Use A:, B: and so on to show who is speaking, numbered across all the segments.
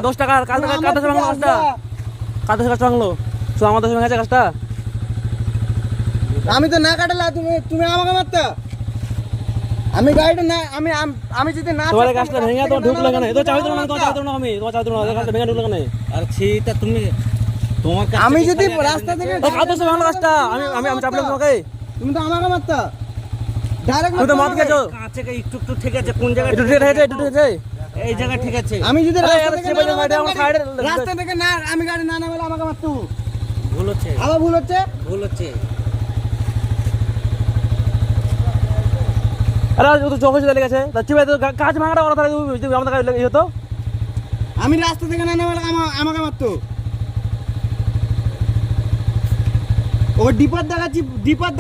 A: 10 টাকা কাল থেকে কার দেশে ভাঙলো গাছটা? কার দেশে গাছটা ভাঙলো? শুধু আমার দেশে ভেঙেছে গাছটা?
B: আমি তো না কাটালা, তুমি আমাকে মারতা। আমি গাড়িটা না, আমি যদি না
A: তোমার গাছটা ভেঙে তোমার ঢুকলো কেন? তো চাবি দিলো না, তোমার চাবি দিলো না, আমি তোমার চাবি দিলো না, গাছটা ভেঙে ঢুকলো কেন?
C: আর সেটা তুমি তোমার কাছে
B: আমি যদি রাস্তা থেকে
A: তো কার দেশে ভাঙলো গাছটা? আমি চাপলাম তোমাকে?
B: তুমি তো আমাকে মারতা ডাইরেক্ট।
A: তুমি তো মদ খেয়েছো।
C: কাছে একটু একটু ঠিক আছে, কোন জায়গায়
A: একটু ঠিক আছে, একটু ঠিক আছে।
C: এই জায়গা ঠিক আছে।
B: আমি যদি
A: আরে,
B: রাস্তা
A: আরে,
B: থেকে
A: চেপে
B: না
A: যাও, এটা আমার সাইডে
B: রাস্তা থেকে না আমি গাড়ি না নামালে আমাকে মারতো।
C: ভুল হচ্ছে,
B: আবার ভুল হচ্ছে।
C: ভুল হচ্ছে।
A: আরে ও তো চোখে চলে গেছে, তা চিবাই তো গাছ ভাঙাটা ওরা তাহলে তুমি আমাদের গাড়ি লেগে হতো।
B: আমি রাস্তা থেকে না নামালে আমাকে মারতো। ও ডিপার দেখাচ্ছি, ডিপার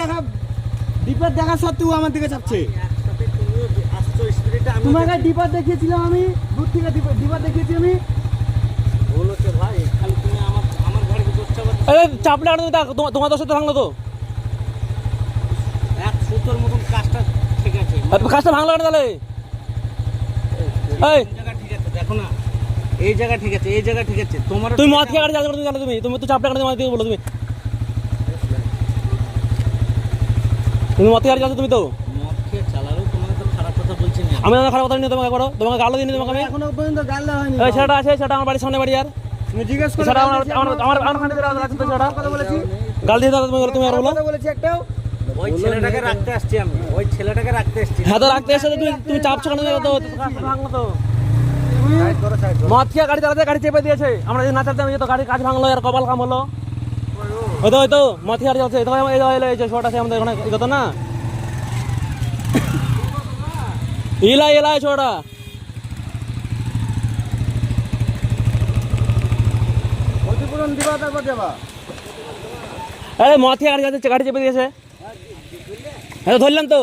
B: দেখা সত্ত্বেও আমার দিকে চাপছে।
C: একসাথে তুমিও আসছো স্পিডে, আমি
B: তোমাকে ডিপার দেখিয়েছিলাম, আমি দূর থেকে ডিপার দেখিয়েছি আমি।
C: ভুল হচ্ছে ভাই। খালি তুমি আমার গাড়িকে দোষ চাপাচ্ছ।
A: আরে চাপলে আর তোমার দোষে তো ভাঙলো তো।
C: এক সুতোর মতন কাজটা ঠিক আছে।
A: গাছটা ভাঙলো কেন তাহলে? এই
C: কোন জায়গা ঠিক আছে দেখো না, এই জায়গা ঠিক আছে, এই জায়গা ঠিক আছে। তোমার
A: তুমি মদ খেয়ে গাড়ি চালাতে পারো না, তুমি তো চাপলে গাড়ি মারতে বলো, তুমি মদ খেয়ে গাড়ি চালাচ্ছো তুমি তো।
C: মদ খেয়ে চালালেও তোমাকে তো খারাপ কথা বলছি না।
A: আমি খারাপ কথা নিয়ে তোমাকে করো, তোমাকে গালো দিই তোমাকে আমি।
B: এখনো পর্যন্ত গাল দেওয়া হয়নি।
A: এই সেটা আছে, সেটা আমার বাড়ির সামনে বাড়ি। আর
B: তুমি জিজ্ঞেস করে
A: সেটা আমার খানে আছে তো, সেটা
B: কথা বলেছি,
A: গাল দিয়ে দাও তুমি আর বলো।
B: কথা বলেছি একটাও।
C: ওই ছেলেটাকে রাখতে আসছি আমি, ওই ছেলেটাকে রাখতে আসছি।
A: হ্যাঁ তো রাখতে এসে তুমি চাপছো কেন? তো ভাঙলো তো।
C: সাইড করো, সাইড করো।
A: মদ খেয়ে গাড়ি চালাতে গাড়ি চেপে দিয়েছে। আমরা যদি না চালাতে আমি তো গাড়ি কাজ ভাঙলো আর কপাল কাম হলো। ওই তো মদ খেয়ে গাড়ি চালাচ্ছে। তো এই যে শর্ট আছে আমাদের এখানে, এই কথা না ইলাই ছোটা।
B: ক্ষতিপূরণ দিবা, তারপর যাবা।
A: আরে মদ খেয়ে গাড়ি চালাচ্ছে, গাড়ি চেপে দিয়েছে। হ্যাঁ তো ধরলাম তো।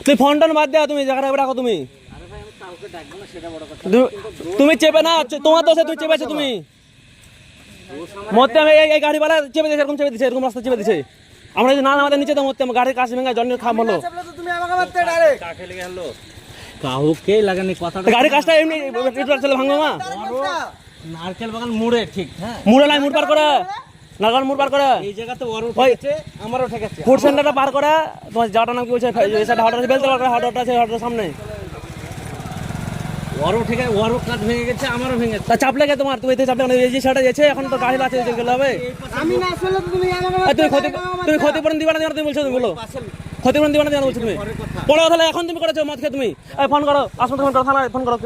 A: তুমি ফোন টোন বাদ দেওয়া, তুমি জায়গাটা রাখো তুমি।
C: আরে ভাই আমি কাউকে ডাকবো না, সেটা বড় কথা।
A: তুমি চেপে না, তোমার দোষে তুমি চেপেছো তুমি। মধ্যে আমি এই গাড়িওয়ালা চেপে দিয়েছে, এরকম চেপে দিয়েছে, এরকম রাস্তা চেপে দিয়েছে। আমরা যদি না আমাদের নিচে তো মধ্যে গাড়ির কাছে ভেঙে জন্মের খাম হলো।
B: চাপলে তো তুমি আমাকে মারতে ডাইরেক্ট।
C: কাকে লেগে হলো? কাউকে লাগানি কথাটা।
A: গাড়ির কাজটা এমনি চলে ভাঙবো মা।
C: নারকেল বাগান মুড়ে ঠিক, হ্যাঁ
A: মুড়ে লাই মুড় পার করে, নাগাল মুড় পার করে,
C: এই জায়গাতে ওরও
A: ওই
C: ঠিক আছে, আমারও ঠিক আছে।
A: ফুড সেন্টারটা পার করে, তোমার জায়গাটার নাম কি বলছে? হঠাৎ বেলতে পারবে, হঠাৎ আছে হঠাৎ সামনে।
C: ওরও ঠিক আছে, ওরও কাজ ভেঙে গেছে, আমারও ভেঙে গেছে।
A: তা চাপ লেগে তোমার, তুমি এতে চাপ লেগে এই যে সেটা গেছে, এখন তো গাড়ি আছে গেলে হবে।
B: আমি না শুনলে তো তুমি আমাকে
A: আর
B: মারতে।
A: তুমি ক্ষতিপূরণ দিবা না, তুমি বলছো, তুমি বলো ক্ষতিপূরণ দিবা না বলছো তুমি। পরে তাহলে এখন তুমি করেছো মদ খেয়ে তুমি। ফোন করো, আসলে ফোন করো, থানায় ফোন করো।